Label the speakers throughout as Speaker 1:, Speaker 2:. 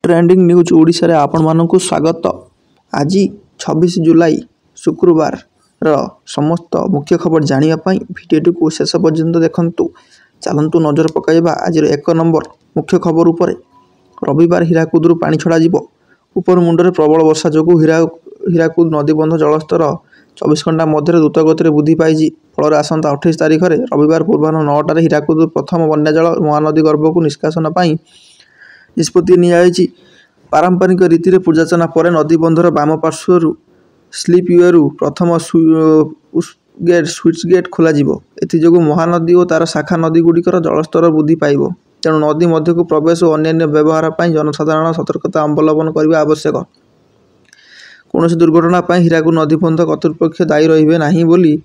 Speaker 1: Trending news Odisha रे आपण मानकु स्वागत। आज 26 जुलाई शुक्रवार समस्त मुख्य खबर जानिया पाई भिडियो को शेष पर्यंत देखंतु। चलंतु नजर पकाइबा आज एक नंबर मुख्य खबर उपरे। रविवार हीराकुदरू पानी छड़ा जीवो। उपर मुंडरे प्रबल वर्षा जोगु हीराकुद नदीबंध जलस्तर 24 घंटा मध्य द्रुत गति वृद्धि पाई। फल आसंता 28 तारिख में रविवार पूर्वाह्न 9टार हीराकुद प्रथम बन्याजल महानदी गर्भ को निष्कासन पाई निष्पत्ति नियायछि। पारंपरिक रीति रे पूजार्चना पर नदीबंधर बाम पार्श्व स्लीप वे प्रथम स्विच गेट खोल एथिजोगु महानदी और तार शाखा नदी गुड़िकर जलस्तर वृद्धि पाइब। तेणु नदी मध्य को प्रवेश और अन्य व्यवहार पर जनसाधारण सतर्कता अवलंबन करने आवश्यक। कौन दुर्घटना पर हीराकुद नदीबंध कर्तृपक्ष दायी रहिबे नाही बोली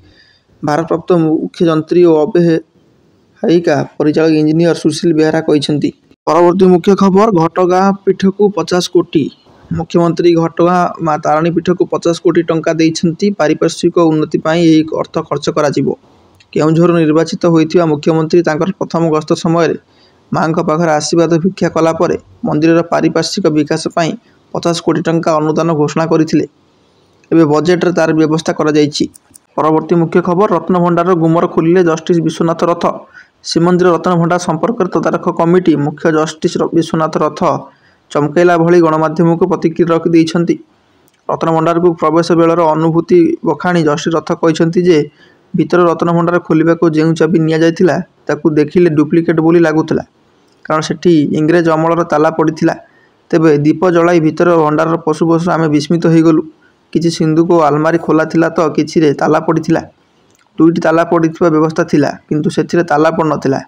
Speaker 1: भारप्राप्त मुख्य जंत्री और अव्यवहायिका परिचालक इंजीनियर सुशील बेहरा कहिसेंती। परवर्ती मुख्य खबर घटगाँ पीठ को 50 कोटी। मुख्यमंत्री घटगाँ माँ तारिणी पीठ को 50 कोटी टंका देइछंती। पारिपार्श्विक उन्नति पाई एही अर्थ खर्च करा जिवो। केउंझर निर्वाचित होइथिबा मुख्यमंत्री तांकर प्रथम गस्त समय माँ पाखर आशीर्वाद भिक्षा कला परे मंदिर पारिपार्श्विक विकास पाई 50 कोटी टंका अनुदान घोषणा करथिले। एबे बजेट रे तार व्यवस्था करा जाइछि। परवर्ती मुख्य खबर रत्नभंडार गुमर खोलिले जस्टिस विश्वनाथ रथ। श्रीमंदिर रत्नभंडार संपर्क तदारख कमिटी मुख्य जस्टिस विश्वनाथ रथ चमकैला भली गणमाध्यम को प्रतिक्रिया रखी देइछंती। रत्नभंडार को प्रवेश बेलर अनुभूति बखाणी जस्टिस रथ कहिसेंती जे भीतर रत्नभंडार खोलिबा को जेउ चाबी निया जायतिला ताकू देखिले डुप्लिकेट बोली लागुतला, कारण सेठी इंग्रेज अमलर ताला पड़िथिला। तेबे दीप जलाई भीतर भंडार पशु पशु आमे विस्मित हो गलु। किछि सिंधु को आलमारी खोला थिला तो किछि रे ताला पड़िथिला। दुईटी ताला पड़िथिबा व्यवस्था थिला किंतु सेथिरे ताला पड़ नथिला।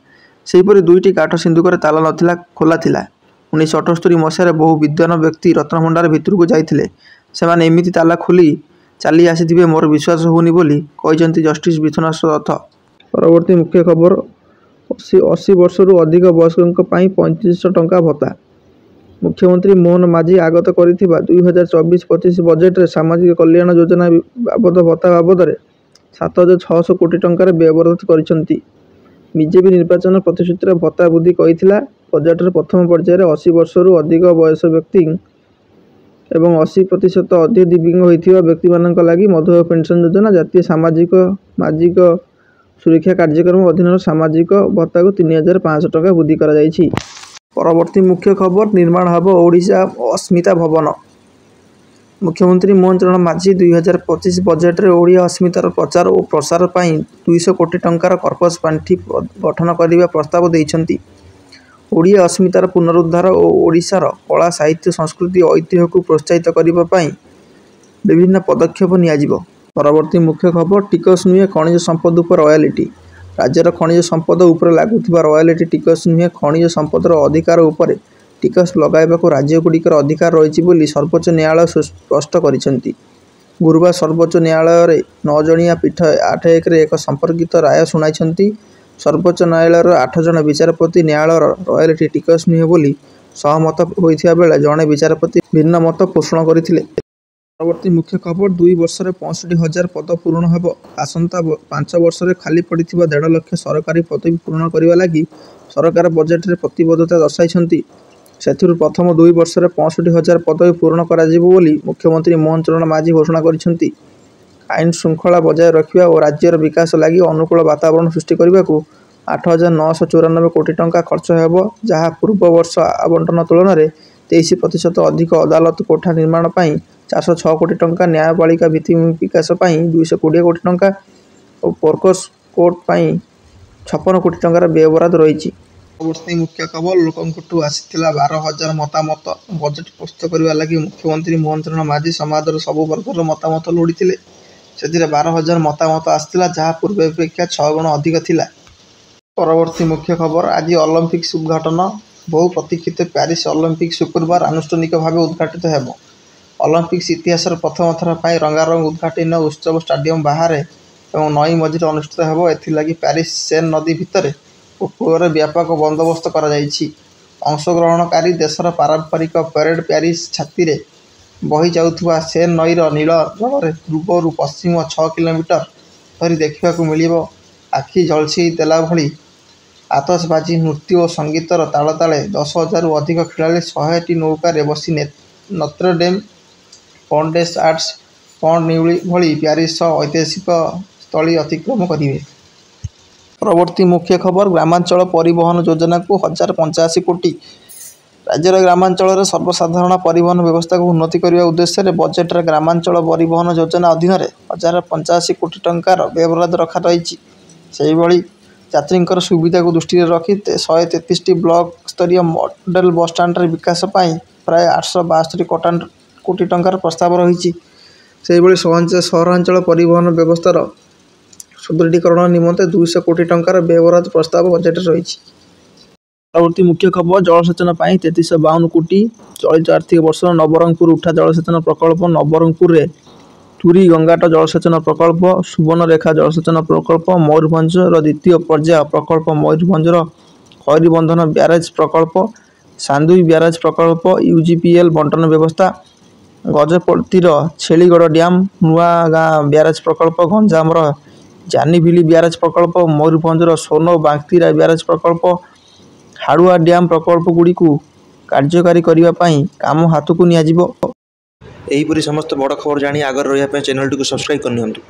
Speaker 1: सेहिपरि दुईटी काठ सिंधुकरे ताला नथिला, खोला थिला। 1978 मसीह बहु विद्वान व्यक्ति रत्नभंडार भितर को जाइथिले। सेमाने एमिति ताला खोली चाली आसीथिबे मोर विश्वास होउनी बोली कहिसेंती जस्टिस विश्वनाथ रथ। परवर्ती मुख्य खबर 80 वर्षरू अधिक वयस्कଙ୍କ ପାଇଁ 3500 टंका भत्ता। मुख्यमंत्री मोहन माझी आगत करिथिबा 2024-25 बजेट रे सामाजिक कल्याण योजना बाबद भत्ता बाबद रे 7600 कोटी टंकार व्यवहार करिसेंती। बीजेपी निर्वाचन प्रतिश्रुति भत्ता वृद्धि कहिथिला। बजेट रे प्रथम पर्याय रे 80 वर्षरू अधिक वयस व्यक्ति एवं 80% अधिक दिव्यांग होइथिबा व्यक्ति मानक लागि मधुमेह पेंशन योजना जातीय सामाजिक सुरक्षा कार्यक्रम अधीन सामाजिक भत्ता को 3500 टंका वृद्धि करा जाइछि। परवर्ती मुख्य खबर निर्माण हब ओडिशा अस्मिता भवन। मुख्यमंत्री मोहन चरण माझी 2025 बजेट रे ओडिया अस्मितार प्रचार और प्रसार पाई 200 कोटी टंकार कर्पस पांठी गठन करने प्रस्ताव देइछंती। ओडिया अस्मितार पुनरुद्धार और ओडिशार कला साहित्य संस्कृति ऐतिह्य को प्रोत्साहित करने पाई विभिन्न पदक्षेप नियाजिबो। परवर्ती मुख्य खबर टिकस नुहे खनिज संपद उपर रॉयल्टी। राज्यर खनिज संपद उपर लागुथिबा रॉयल्टी टिकस नुहे खनिज संपदर अधिकार उपर टिकस लगाइबाकू राज्यगुड़िकर अधिकार रही बोली सर्वोच्च न्यायालय स्पष्ट करिसेंती। गुरुवार सर्वोच्च न्यायालय रे 9 जणिया पीठ 8-1 रे एक संपर्कित राय सुनाइछंती। सर्वोच्च न्यायालयर 8 जण विचारपति न्यायालयर रॉयल्टी टिकस नुहे बोली सहमत होइथिबा बेले जणे विचारपति भिन्न मत पोषण करथिले। परवर्ती मुख्य खबर 2 वर्ष रे 65,000 पद पूरण हेब। आसंता 5 वर्ष रे खाली पड़िथिबा 1.5 लाख सरकारी पदवी पूरण करबा लागि सरकार बजेट रे प्रतिबद्धता दर्शाइछंती। सेथिरु प्रथम 2 वर्ष रे 65,000 पदवी पूर्ण करा जिवो बोली मुख्यमंत्री मोहन चरण माझी घोषणा करिसेंती। आईन श्रृंखला बजाय रखिबा और राज्यर विकास लागि अनुकूल वातावरण सृष्टि करबा को 8,994 कोटी टंका खर्च हेब, जहाँ पूर्व वर्ष आवंटन तुलन में 23% अधिक। अदालत कोठा निर्माण पाई 406 कोटी टंका, न्यायपालिका भित्तिभूमि विकास पाई 220 कोटी टंका और पोर्कस कोर्ट पाई 56 कोटी टंकार व्यवहार रही। परवर्ती मुख्य खबर लोकंठू आसीथिला 12,000 मतामत। बजेट प्रस्तुत करबा लागि मुख्यमंत्री मोहन चरण माझी समाजर सबु वर्गर मतामत लोड़ीथिले। सेथिरे 12,000 मतामत आसीथिला, जहाँ पूर्व अपेक्षा 6 गुण अधिक थिला। परवर्ती मुख्य खबर आज ओलंपिक्स उद्घाटन। बहु प्रतीक्षित प्यारिस ओलंपिक शुक्रवार आनुष्ठानिक भाव उद्घाटित हेब। ओलंपिक्स इतिहास प्रथम थर पर रंगारंग उद्घाटन उत्सव स्टाडियम बाहर और नई मझिरे अनुष्ठित हेब। एथिलागि प्यारिस सेन नदी भितर उपकूल व्यापक बंदोबस्त करा जाइछि। अंशग्रहणकारी देशर पारंपरिक परेड प्यारिस छाती रे बही जाउथुबा सेन नईर नील जलरे पूर्वरु पश्चिम 6 किलोमीटर धरी देखा मिलिबो। आखि झलसी देला भली ଆତସବାଜି, ନୃତ୍ୟ ଓ ସଙ୍ଗୀତର ତାଳେ ତାଳେ 10,000ରୁ ଅଧିକ ଖେଳାଳି 100ଟି ନୌକାରେ ବସି ନତ୍ରଡେମ୍, ପଣ୍ଟ ଡେସ୍ ଆର୍ଟ୍ସ, ପଣ୍ଟ ନିଉଳି ଭଳି ପ୍ୟାରିସ୍ର ଐତିହାସିକ ସ୍ଥଳୀ ଅତିକ୍ରମ କରିବେ। ପରବର୍ତ୍ତୀ ମୁଖ୍ୟ ଖବର ଗ୍ରାମାଞ୍ଚଳ ପରିବହନ ଯୋଜନାକୁ 1,085 କୋଟି। ରାଜ୍ୟର ଗ୍ରାମାଞ୍ଚଳରେ ସର୍ବସାଧାରଣ ପରିବହନ ବ୍ୟବସ୍ଥାକୁ ଉନ୍ନତି କରିବା ଉଦ୍ଦେଶ୍ୟରେ ବଜେଟରେ ଗ୍ରାମାଞ୍ଚଳ ପରିବହନ ଯୋଜନା ଅଧୀନରେ 1,085 କୋଟି ଟଙ୍କାର ବ୍ୟୟବରାଦ ରଖାଯାଇଛି। ସେହିଭଳି ଯାତ୍ରୀଙ୍କର ସୁବିଧାକୁ ଦୃଷ୍ଟିରେ ରଖି 133ଟି ବ୍ଲକ ସ୍ତରୀୟ ମଡେଲ ବସ୍ଷ୍ଟାଣ୍ଡର ବିକାଶ ପାଇଁ ପ୍ରାୟ 872 କୋଟି ଟଙ୍କାର ପ୍ରସ୍ତାବ ରହିଛି। ସେହିଭଳି ସହରାଞ୍ଚଳ ପରିବହନ ବ୍ୟବସ୍ଥାର ସୁଦୃଢ଼ୀକରଣ ନିମନ୍ତେ 200 କୋଟି ଟଙ୍କାର ବ୍ୟୟବରାଦ ପ୍ରସ୍ତାବ ବଜେଟରେ ରହିଛି। ପରବର୍ତ୍ତୀ ମୁଖ୍ୟ ଖବର ଜଳସେଚନ ପାଇଁ 352 କୋଟି। ଚଳିତ ଆର୍ଥିକ ବର୍ଷର ନବରଙ୍ଗପୁର ଉଠା ଜଳସେଚନ ପ୍ରକଳ୍ପ, ନବରଙ୍ଗପୁରରେ ତୁରୀ ଗଙ୍ଗାଟ ଜଳସେଚନ ପ୍ରକଳ୍ପ, ସୁବର୍ଣ୍ଣରେଖା ଜଳସେଚନ ପ୍ରକଳ୍ପ, ମୟୂରଭଞ୍ଜର ଦ୍ୱିତୀୟ ପର୍ଯ୍ୟାୟ ପ୍ରକଳ୍ପ, ମୟୂରଭଞ୍ଜର ଖଇରୀବନ୍ଧନ ବ୍ୟାରେଜ୍ ପ୍ରକଳ୍ପ, ସାନ୍ଦୁଇ ବ୍ୟାରେଜ୍ ପ୍ରକଳ୍ପ, UGPL ବଣ୍ଟନ ବ୍ୟବସ୍ଥା, ଗଜପତିର ଛେଳିଗଡ଼ ଡ୍ୟାମ୍, ନୂଆଗାଁ ବ୍ୟାରେଜ୍ ପ୍ରକଳ୍ପ, ଗଞ୍ଜାମର ଜାନିଭିଲି ବ୍ୟାରେଜ୍ ପ୍ରକଳ୍ପ, ମୟୂରଭଞ୍ଜର ସୋନ ବାଙ୍କିରା ବ୍ୟାରେଜ୍ ପ୍ରକଳ୍ପ, ହାଡ଼ୁଆ ଡ୍ୟାମ୍ ପ୍ରକଳ୍ପଗୁଡ଼ିକୁ କାର୍ଯ୍ୟକାରୀ କରିବା ପାଇଁ କାମ ହାତକୁ ନିଆଯିବ। ଏହିପରି ସମସ୍ତ ବଡ଼ ଖବର ଜାଣି ଆଗରେ ରହିବା ପାଇଁ ଚ୍ୟାନେଲଟିକୁ ସବସ୍କ୍ରାଇବ୍ କରିନିଅନ୍ତୁ।